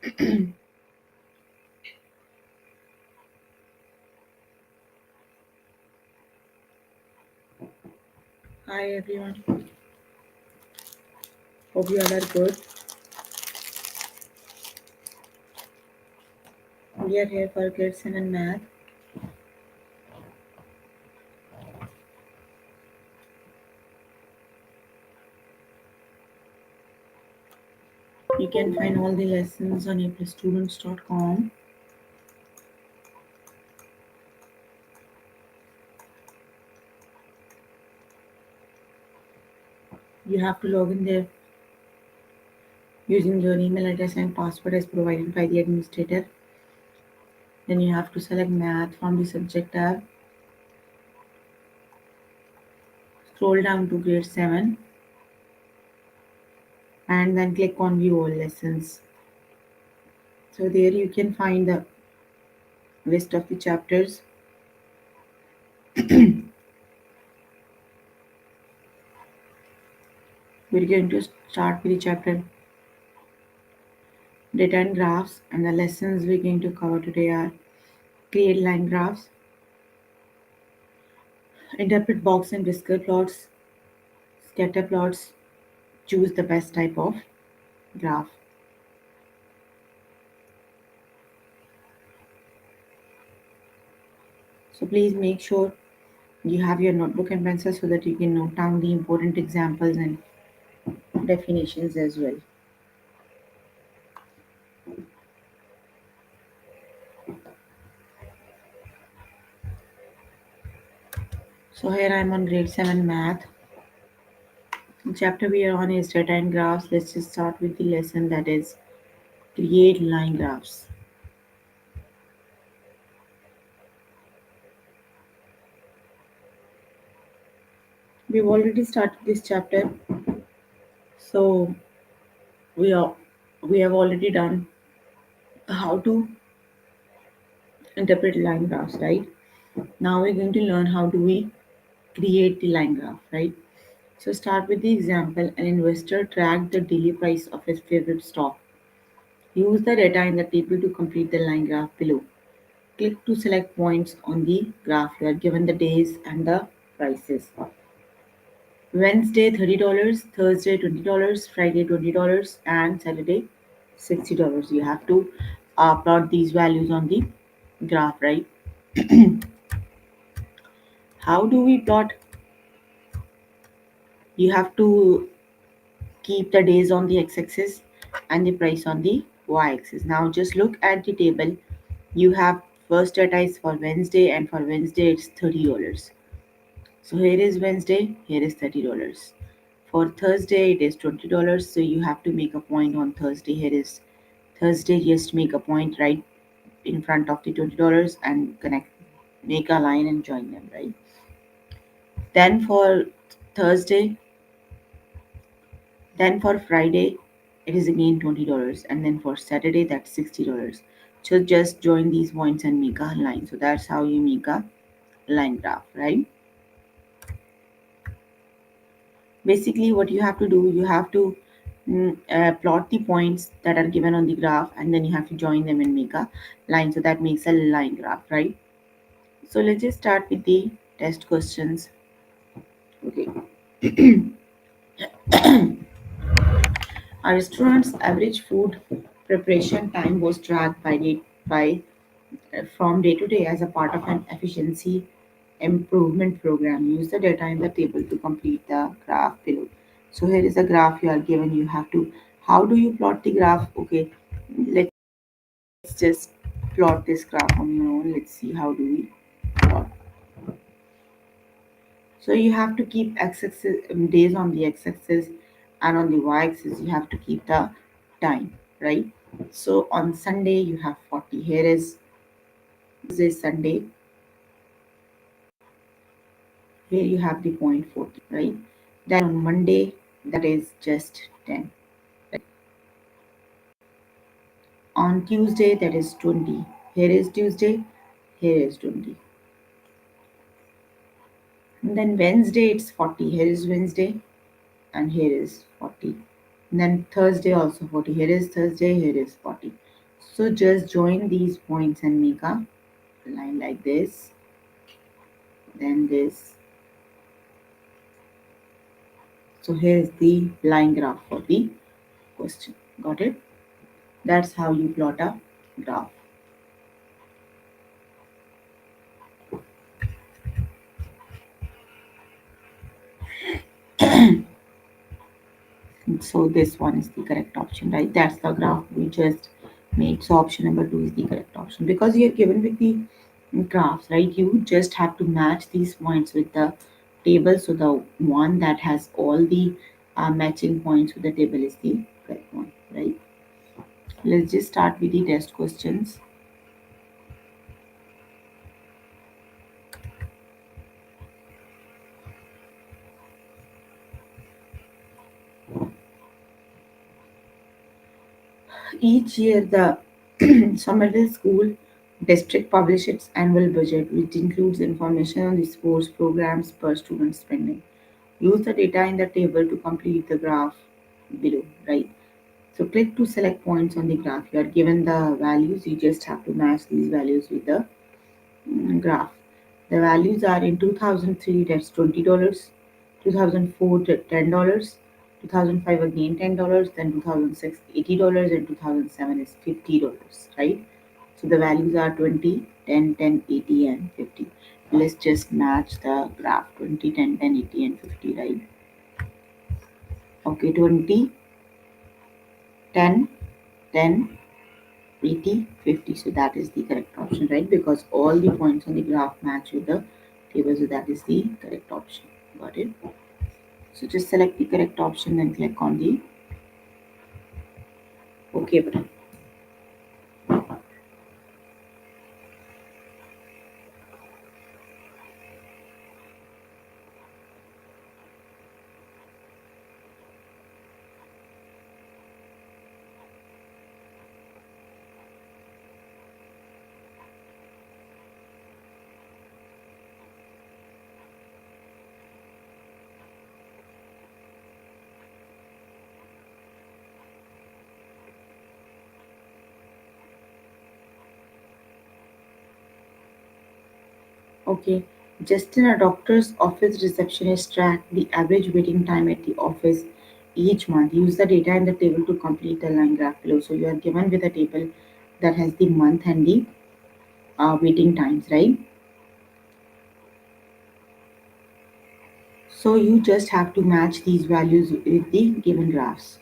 Hi everyone, hope you all are good. We are here for grade 7 math. You can find all the lessons on aplusstudents.com. You have to log in there using your email address and password as provided by the administrator. Then you have to select math from the subject tab. Scroll down to grade 7 and then click on view all lessons. So there you can find the list of the chapters. We're going to start with the chapter data and graphs, and the lessons we're going to cover today are create line graphs, interpret box and whisker plots, scatter plots, choose the best type of graph. So please make sure you have your notebook and pencil so that you can note down the important examples and definitions as well. So here I'm on grade 7 math. The chapter we are on is data and graphs. Let's just start with the lesson, that is create line graphs. We've already started this chapter, so we are we have already done how to interpret line graphs, right? Now we're going to learn how do we create the line graph, right? So start with the example. An investor tracked the daily price of his favorite stock. Use the data in the table to complete the line graph below. Click to select points on the graph here given the days and the prices. Wednesday $30, Thursday $20, Friday $20, and Saturday $60. You have to plot these values on the graph, right? How do we plot? You have to keep the days on the x-axis and the price on the y-axis. Now just look at the table. You have first data is for Wednesday, and for Wednesday it's $30. So here is Wednesday, here is $30. For Thursday it is $20. So you have to make a point on Thursday. Here is Thursday, just make a point right in front of the $20 and connect, make a line and join them, right? Then for Thursday, then for Friday, it is again $20, and then for Saturday, that's $60. So just join these points and make a line. So that's how you make a line graph, right? Basically, what you have to do, you have to plot the points that are given on the graph, and then you have to join them and make a line. So that makes a line graph, right? So let's just start with the test questions. Okay. A restaurant's average food preparation time was tracked by from day to day as a part of an efficiency improvement program. Use the data in the table to complete the graph below. So here is a graph you are given. You have to, how do you plot the graph? Okay, let's just plot this graph on your own. Let's see how do we plot. So you have to keep x-axis days on the x-axis, and on the y-axis you have to keep the time, right? So on Sunday you have 40. Here is this Sunday. Here you have the point 40, right? Then on Monday, that is just 10. Right? On Tuesday, that is 20. Here is Tuesday, here is 20. And then Wednesday, it's 40. Here is Wednesday, and here is 40. And then Thursday, also 40. Here is Thursday, here is 40. So just join these points and make a line like this, then this. So here is the line graph for the question. Got it? That's how you plot a graph. So this one is the correct option, right? That's the graph we just made. So option number 2 is the correct option because you're given with the graphs, right? You just have to match these points with the table. So the one that has all the matching points with the table is the correct one, right? Let's just start with the test questions. Each year, the Somerville School District publishes its annual budget, which includes information on the sports programs per student spending. Use the data in the table to complete the graph below, right? So click to select points on the graph. You are given the values, you just have to match these values with the graph. The values are in 2003 that's $20, 2004 $10, 2005 again $10, then 2006 $80, and 2007 is $50, right? So the values are 20, 10, 10, 80, and 50. Let's just match the graph 20, 10, 10, 80, and 50, right? Okay, 20, 10, 10, 80, 50. So that is the correct option, right? Because all the points on the graph match with the table. So that is the correct option. Got it? So just select the correct option and click on the OK button. Okay. Just in a doctor's office receptionist track the average waiting time at the office each month. Use the data in the table to complete the line graph below. So you are given with a table that has the month and the waiting times, right? So you just have to match these values with the given graphs.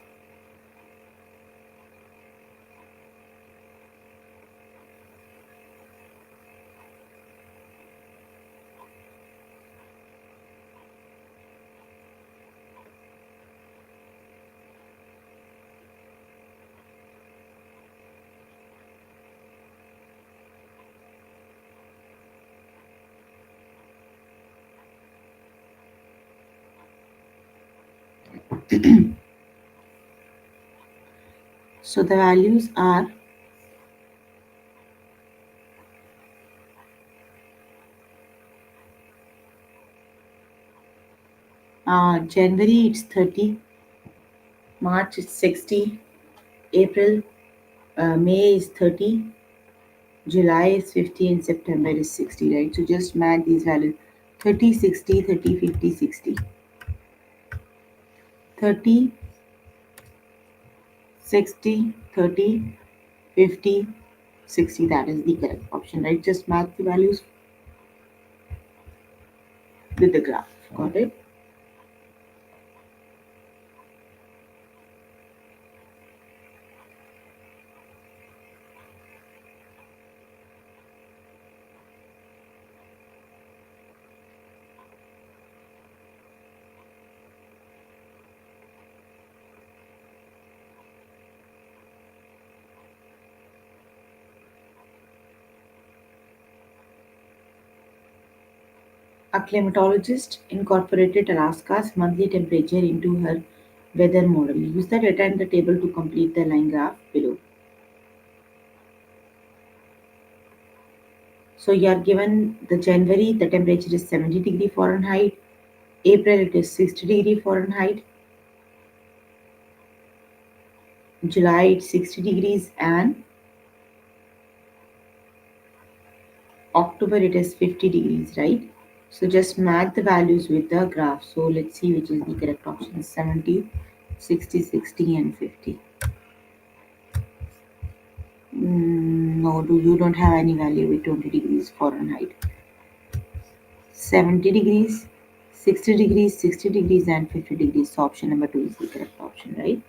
So the values are January it's 30, March it's 60, April, May is 30, July is 50, and September is 60, right? So just match these values 30, 60, 30, 50, 60. 30, 60, 30, 50, 60. That is the correct option, right? Just match the values with the graph. Got it? A climatologist incorporated Alaska's monthly temperature into her weather model. Use the data in the table to complete the line graph below. So you are given the January, the temperature is 70 degree Fahrenheit. April, it is 60 degree Fahrenheit. July, it's 60 degrees. And October it is 50 degrees, right? So just match the values with the graph. So let's see which is the correct option. 70, 60, 60 and 50. No, you don't have any value with 20 degrees Fahrenheit. 70 degrees, 60 degrees, 60 degrees and 50 degrees. So option number 2 is the correct option, right?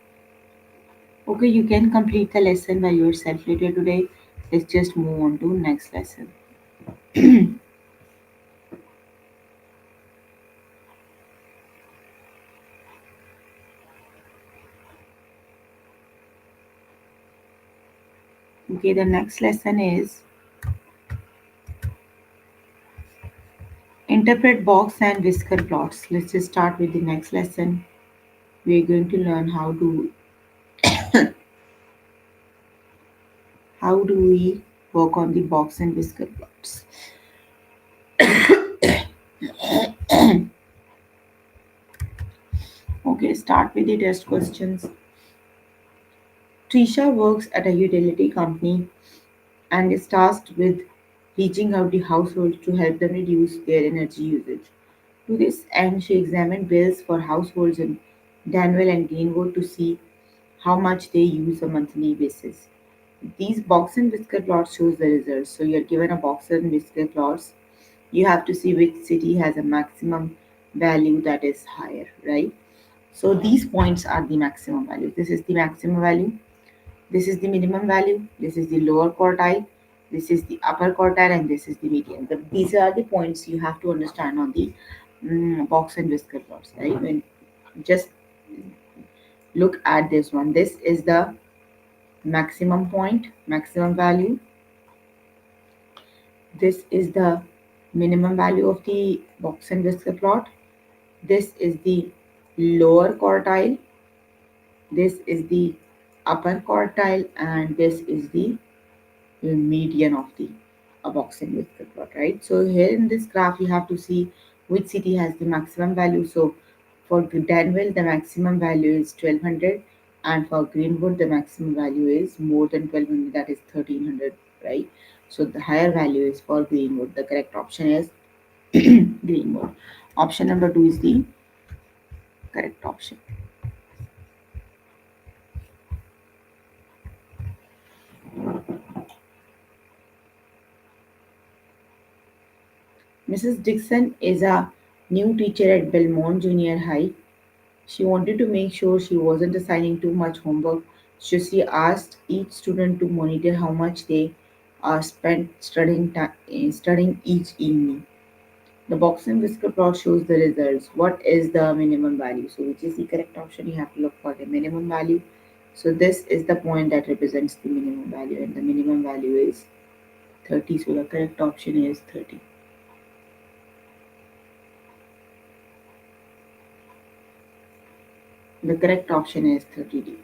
Okay, you can complete the lesson by yourself later today. Let's just move on to next lesson. Okay, the next lesson is interpret box and whisker plots. Let's just start with the next lesson. We're going to learn how do we work on the box and whisker plots. Okay, start with the test questions. Trisha works at a utility company and is tasked with reaching out to households to help them reduce their energy usage. To this end, she examined bills for households in Danville and Greenwood to see how much they use on a monthly basis. These box and whisker plots shows the results. So you're given a box and whisker plots. You have to see which city has a maximum value that is higher, right? So these points are the maximum value. This is the maximum value. This is the minimum value. This is the lower quartile. This is the upper quartile, and this is the median. These are the points you have to understand on the box and whisker plots, right? When just look at this one. This is the maximum point, maximum value. This is the minimum value of the box and whisker plot. This is the lower quartile. This is the upper quartile, and this is the median of the boxing with the plot, right? So here in this graph, you have to see which city has the maximum value. So for Danville, the maximum value is 1200, and for Greenwood, the maximum value is more than 1200, that is 1300, right? So the higher value is for Greenwood. The correct option is Greenwood. Option number 2 is the correct option. Mrs. Dixon is a new teacher at Belmont Junior High. She wanted to make sure she wasn't assigning too much homework, so she asked each student to monitor how much they spent studying each evening. The box and whisker plot shows the results. What is the minimum value? So, which is the correct option? You have to look for the minimum value. So, this is the point that represents the minimum value, and the minimum value is 30. So, the correct option is 30. The correct option is 30D.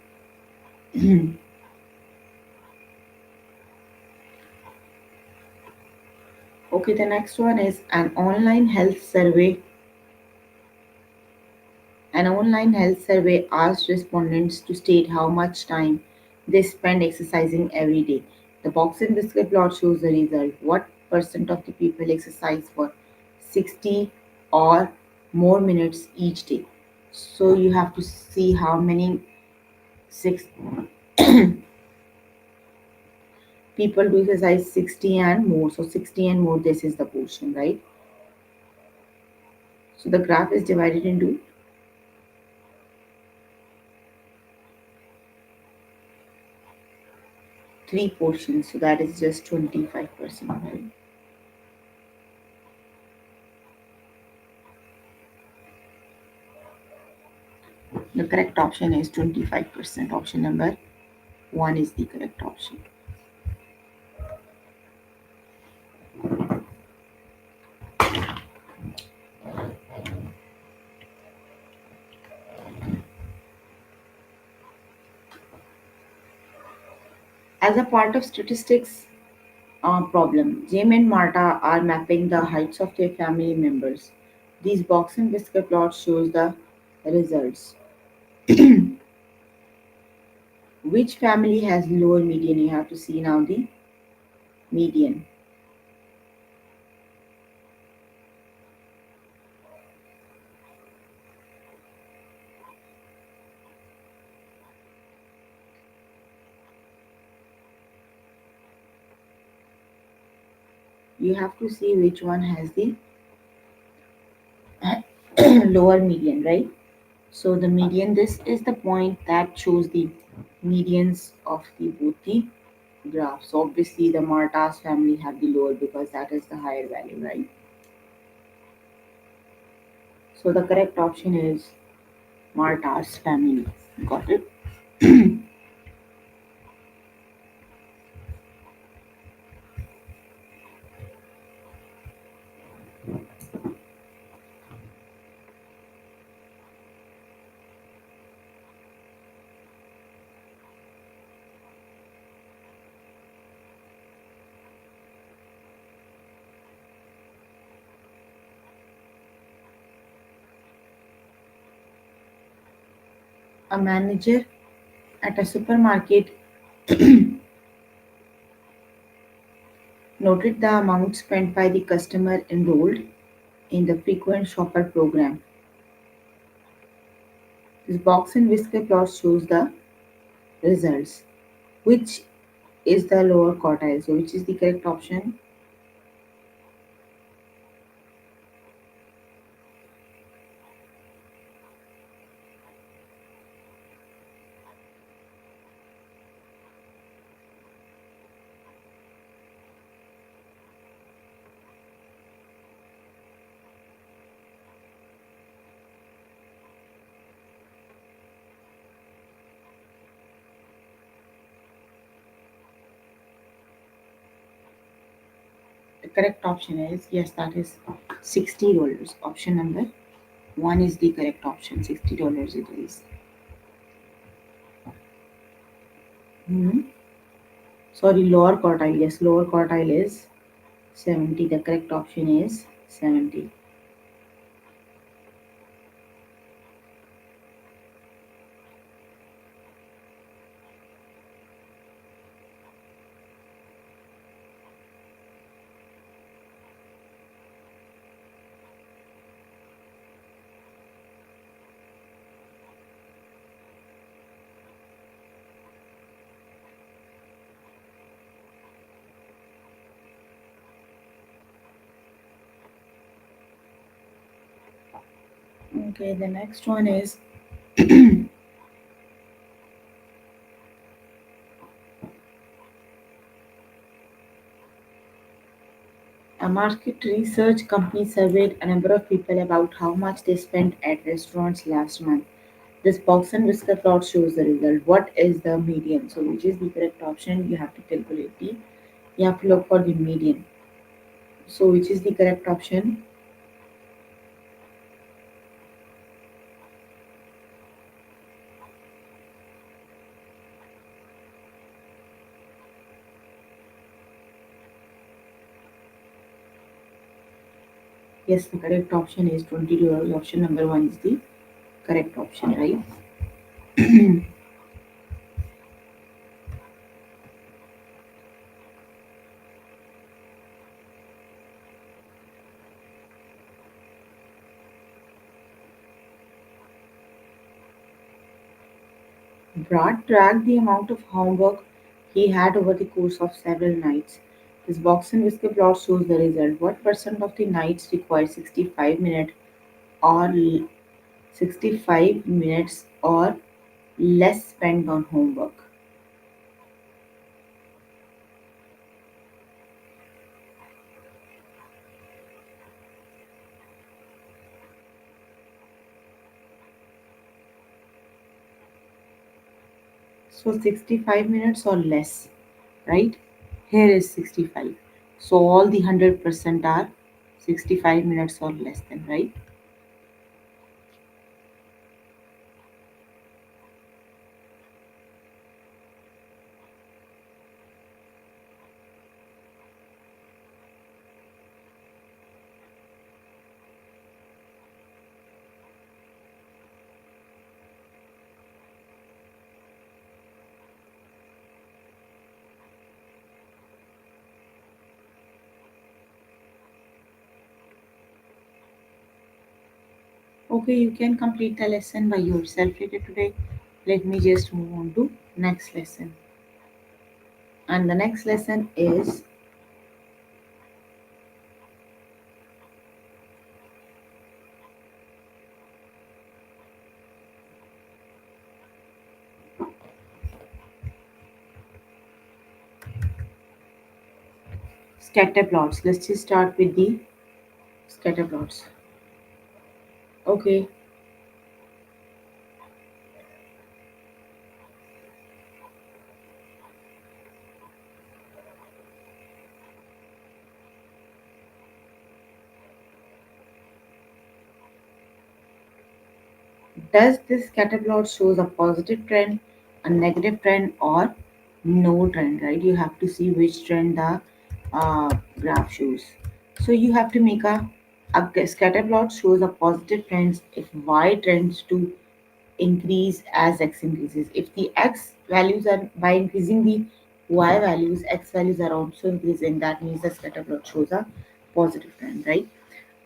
Okay, the next one is an online health survey. An online health survey asked respondents to state how much time they spend exercising every day. The box and whisker plot shows the result. What percent of the people exercise for 60 or more minutes each day? So you have to see how many six people do exercise 60 and more. So 60 and more, this is the portion, right? So the graph is divided into three portions. So that is just 25%, right? The correct option is 25%. Option number 1 is the correct option. As a part of statistics problem, Jim and Marta are mapping the heights of their family members. These box and whisker plots shows the results. Which family has lower median? You have to see now the median. you have to see which one has the lower median, right? So the median, this is the point that shows the medians of the both the graphs. So obviously the Marta's family have the lower because that is the higher value, right? So the correct option is Marta's family. Got it? A manager at a supermarket noted the amount spent by the customer enrolled in the frequent shopper program. This box and whisker plot shows the results. Which is the lower quartile? So, which is the correct option? The correct option is yes, that is $60. Option number one is the correct option. $60 it is. Hmm. Sorry, lower quartile. Yes, lower quartile is 70. The correct option is 70. Okay, the next one is a market research company surveyed a number of people about how much they spent at restaurants last month. This box and whisker plot shows the result. What is the median? So, which is the correct option? You have to calculate the. You have to look for the median. So, which is the correct option? Yes, the correct option is $20. Option number one is the correct option, right? Brad tracked the amount of homework he had over the course of several nights. This box and whisker plot shows the result. What percent of the nights require 65 minutes or less spent on homework? So 65 minutes or less, right? Here is 65. So all the 100% are 65 minutes or less than, right? Okay, you can complete the lesson by yourself later today. Let me just move on to next lesson. And the next lesson is Scatter plots. Let's just start with the scatter plots. Okay. Does this scatter plot shows a positive trend, a negative trend, or no trend? Right? You have to see which trend the graph shows. So you have to make a scatter plot shows a positive trend if y trends to increase as x increases. If the x values are by increasing the y values, x values are also increasing. That means the scatter plot shows a positive trend, right?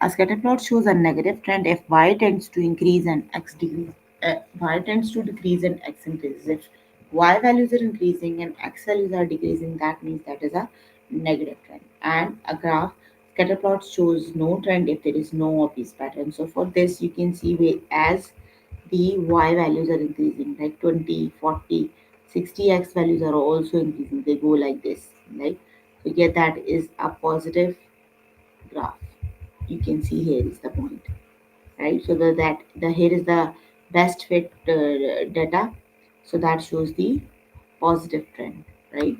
A scatter plot shows a negative trend if y tends to increase and x decrease. Y tends to decrease and x increases. If y values are increasing and x values are decreasing, that means that is a negative trend. And a graph scatter plot shows no trend if there is no obvious pattern. So for this, you can see as the y values are increasing, like 20, 40, 60x values are also increasing. They go like this, right? So yeah, that is a positive graph. You can see here is the point, right? So the here is the best fit data, so that shows the positive trend, right?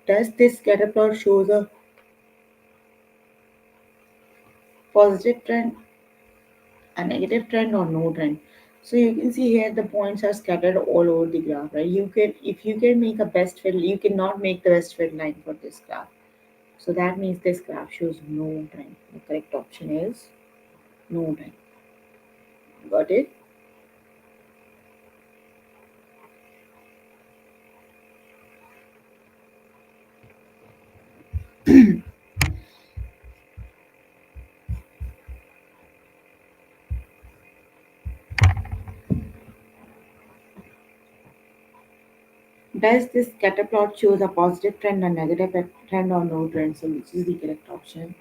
Does this scatter plot shows a positive trend, a negative trend, or no trend? So you can see here the points are scattered all over the graph, right? You can, if you can make a best fit, you cannot make the best fit line for this graph. So that means this graph shows no trend. The correct option is no trend. Got it? Does this scatter plot shows a positive trend, a negative trend, or no trend? So which is the correct option?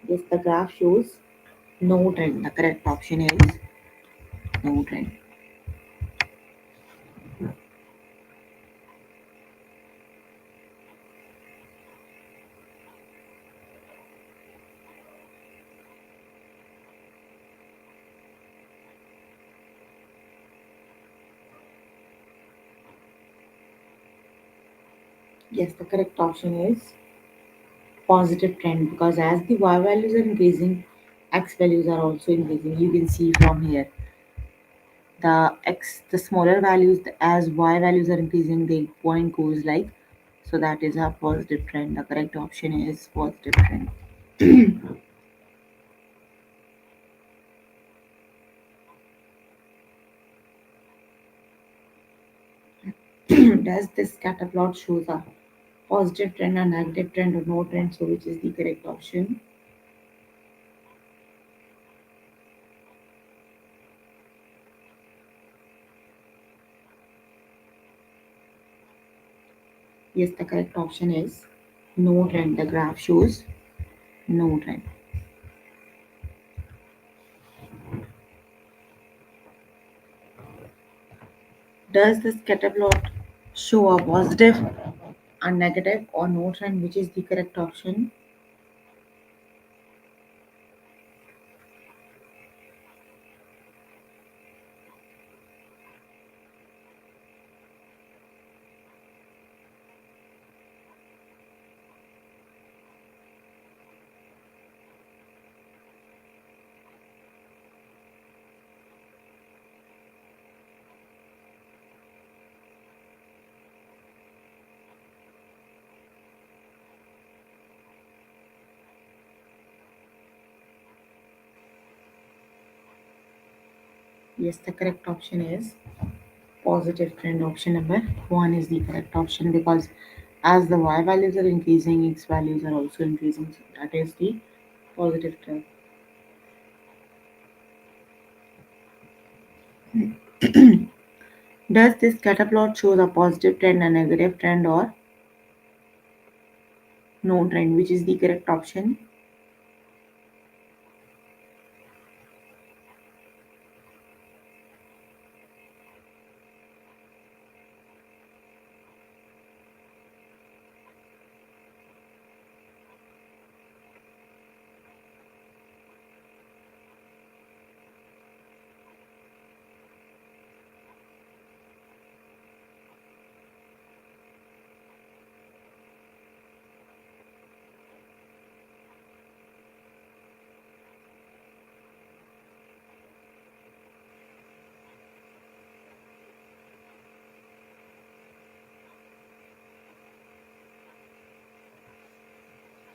Yes, the graph shows no trend. The correct option is no trend. Yes, the correct option is positive trend, because as the y values are increasing, x values are also increasing. You can see from here the smaller values, as y values are increasing, the point goes like, so that is a positive trend. The correct option is positive trend. Does this scatter plot shows a positive trend, a negative trend, or no trend? So which is the correct option? Yes, the correct option is no trend. The graph shows no trend. Does the scatter plot show a positive, a negative, or no trend? Which is the correct option? Yes, the correct option is positive trend. Option number one is the correct option, because as the y values are increasing, x values are also increasing. So that is the positive trend. Does this scatter plot shows a positive trend, a negative trend, or no trend? Which is the correct option?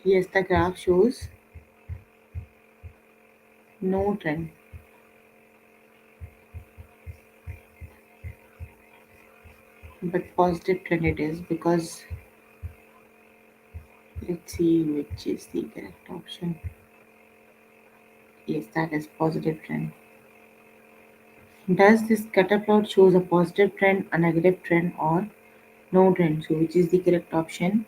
Yes, the graph shows no trend, but positive trend it is because let's see which is the correct option. Yes, that is positive trend. Does this scatter plot shows a positive trend, a negative trend, or no trend? So, which is the correct option?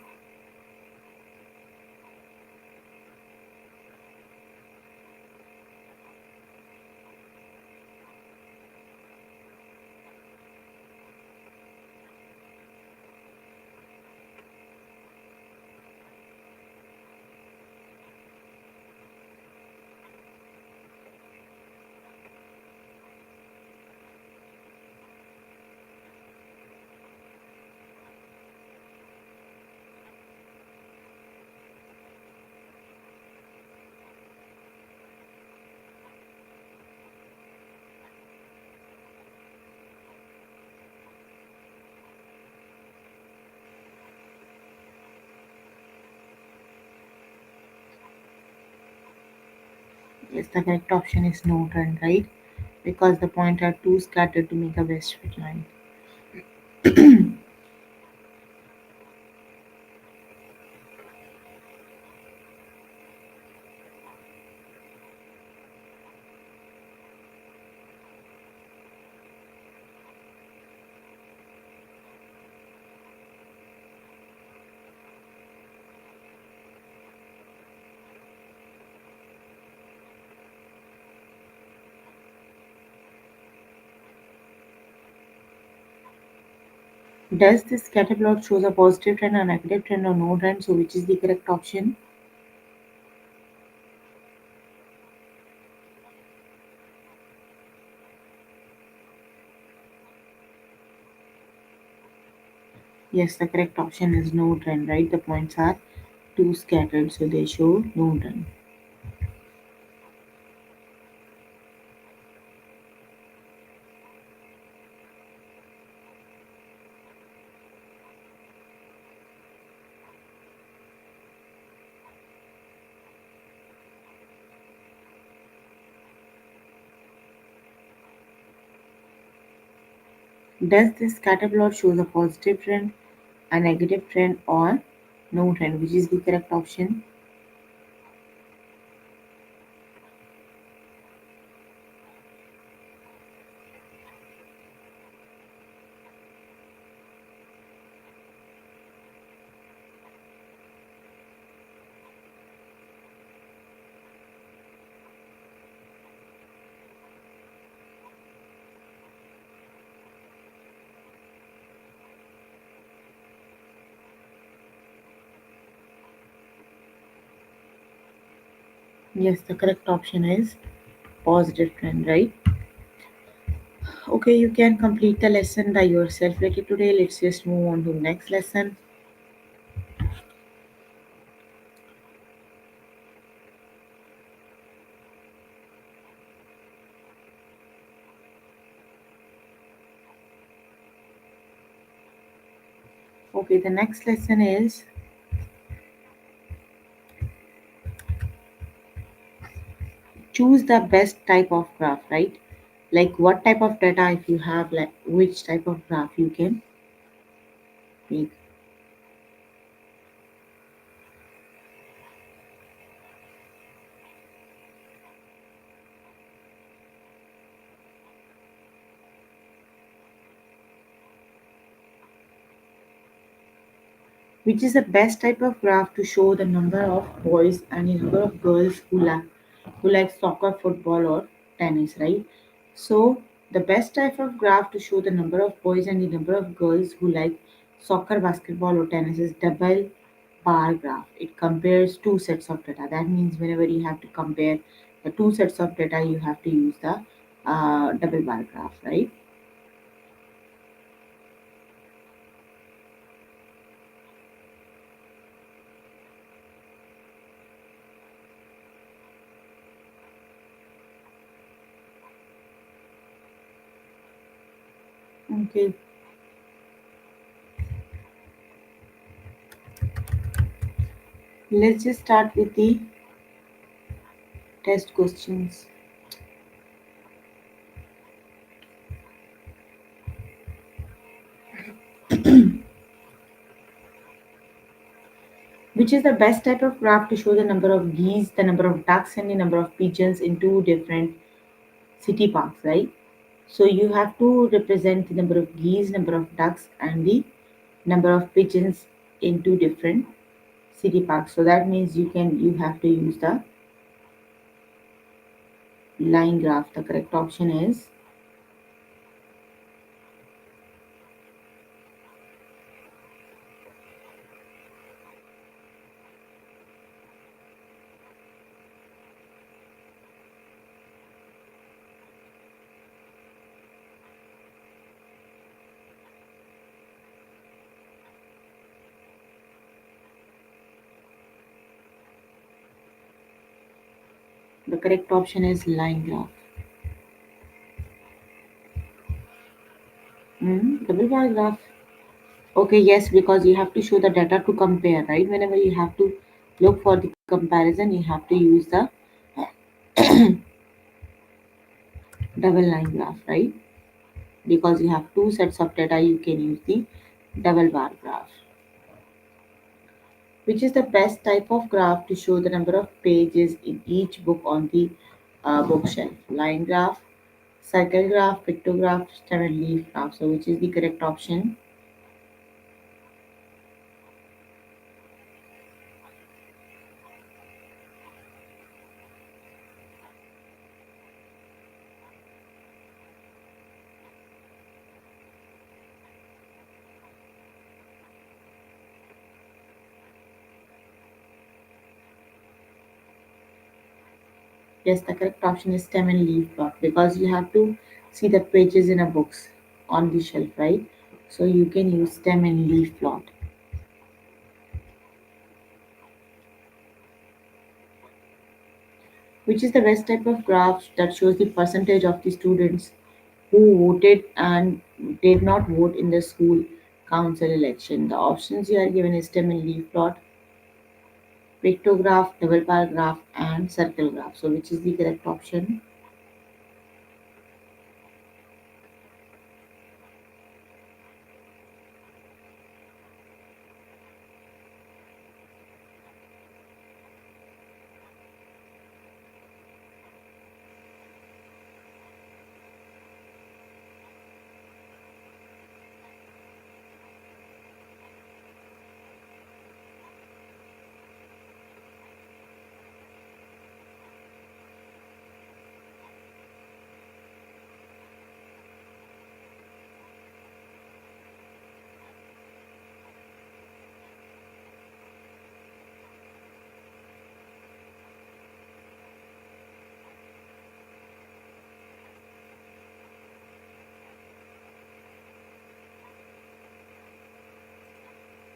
Yes, the correct option is no trend, right? Because the points are too scattered to make a best fit line. Does this scatter plot shows a positive trend, a negative trend, or no trend? So, which is the correct option? Yes, the correct option is no trend, right? The points are too scattered, so they show no trend. Does this scatter plot shows a positive trend, a negative trend, or no trend? Which is the correct option? Yes, the correct option is positive trend, right? Okay, you can complete the lesson by yourself later today. Let's just move on to the next lesson. Okay, the next lesson is choose the best type of graph, right? Like what type of data, if you have, like which type of graph you can make. Which is the best type of graph to show the number of boys and the number of girls who like soccer, football, or tennis, right? So the best type of graph to show the number of boys and the number of girls who like soccer, basketball, or tennis is double bar graph. It compares two sets of data. That means whenever you have to compare the two sets of data, you have to use the double bar graph, right? Okay, let's just start with the test questions. Which is the best type of graph to show the number of geese, the number of ducks, and the number of pigeons in two different city parks, right? So you have to represent the number of geese, number of ducks, and the number of pigeons in two different city parks. So that means you have to use the line graph. The correct option is the correct option is line graph. Double bar graph. Okay, yes, because you have to show the data to compare, right? Whenever you have to look for the comparison, you have to use the double line graph, right? Because you have two sets of data, you can use the double bar graph. Which is the best type of graph to show the number of pages in each book on the bookshelf? Line graph, circle graph, pictograph, standard leaf graph. So, which is the correct option? Yes, the correct option is stem and leaf plot because you have to see the pages in a books on the shelf, right? So you can use stem and leaf plot. Which is the best type of graph that shows the percentage of the students who voted and did not vote in the school council election? The options you are given is stem and leaf plot, pictograph, double bar graph, and circle graph. So which is the correct option?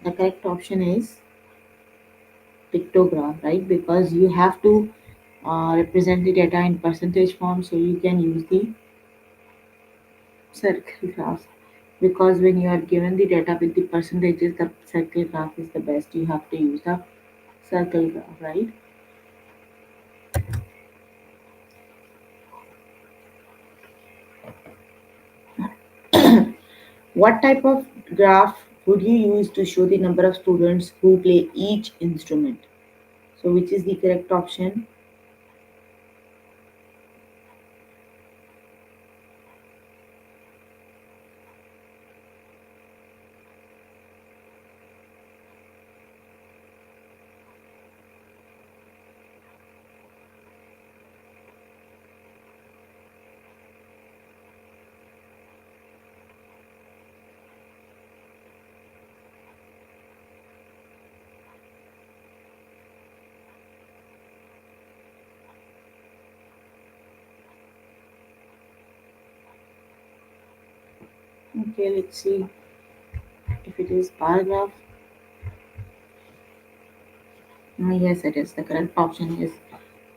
The correct option is pictograph, right? Because you have to represent the data in percentage form, so you can use the circle graph. Because when you are given the data with the percentages, the circle graph is the best. You have to use the circle graph, right? What type of graph would you use to show the number of students who play each instrument? So, which is the correct option? Okay, let's see if it is bar graph. Yes, it is. The correct option is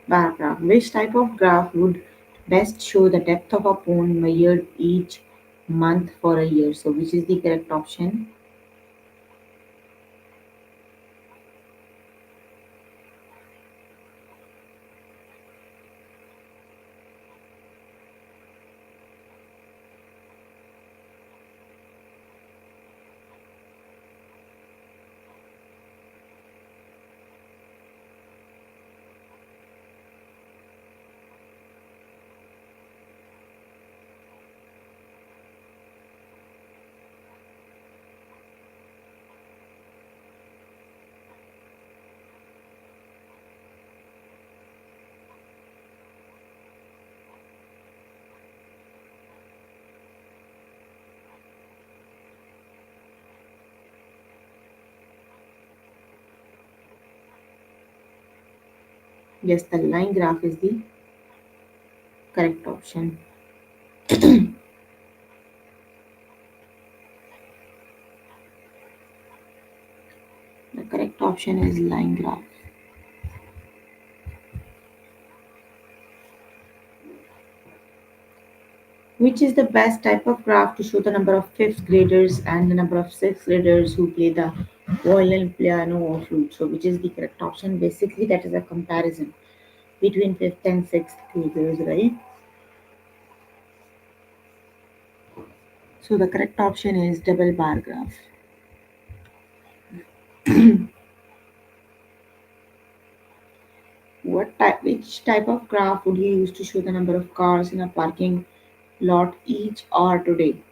bar graph. Which type of graph would best show the depth of a pond measured each month for a year? So, which is the correct option? Yes, the line graph is the correct option. The correct option is line graph. Which is the best type of graph to show the number of fifth graders and the number of sixth graders who play the violin, piano, or flute? So, which is the correct option? Basically, that is a comparison between fifth and sixth graders, right? So, the correct option is double bar graph. Which type of graph would you use to show the number of cars in a parking lot each hour today?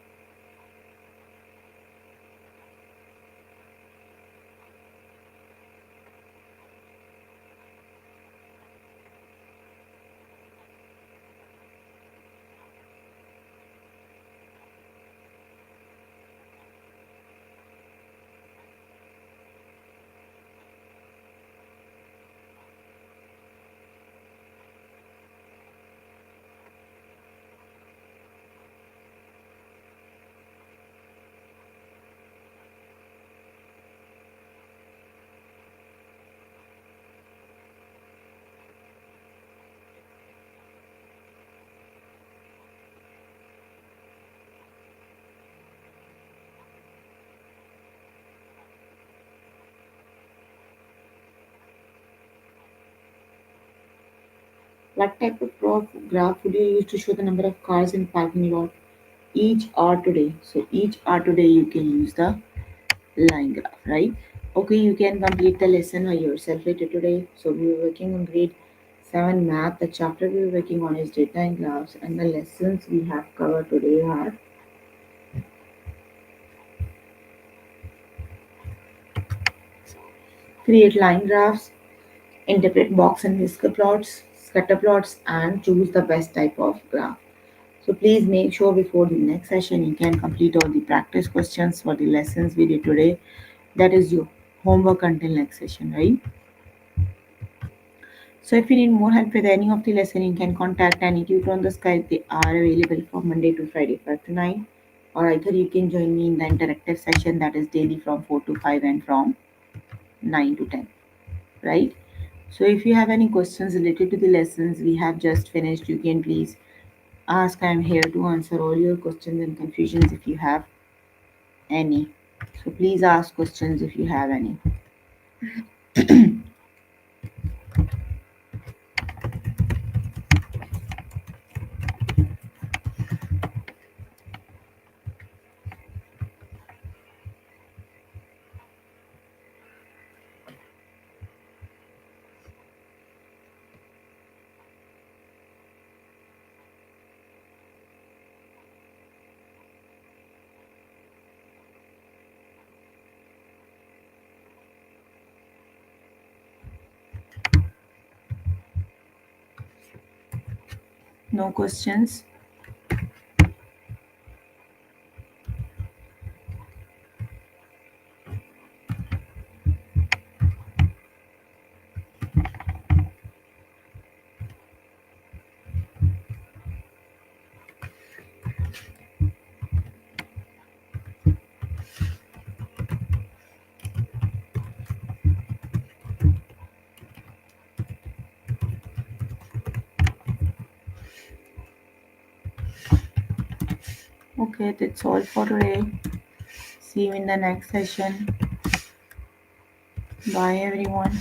What type of graph would you use to show the number of cars in parking lot each hour today? So each hour today you can use the line graph, right? Okay, you can complete the lesson by yourself later today. So we were working on grade 7 math. The chapter we were working on is data and graphs, and the lessons we have covered today are create line graphs, interpret box and whisker plots, scatter plots, and choose the best type of graph. So please make sure before the next session you can complete all the practice questions for the lessons we did today. That is your homework until next session, right? So if you need more help with any of the lesson, you can contact any tutor on the Skype. They are available from Monday to Friday, 5 to 9. Or either you can join me in the interactive session that is daily from 4 to 5 and from 9 to 10, right? So if you have any questions related to the lessons we have just finished, you can please ask. I'm here to answer all your questions and confusions if you have any. So please ask questions if you have any. No questions? Okay, that's all for today. See you in the next session. Bye, everyone.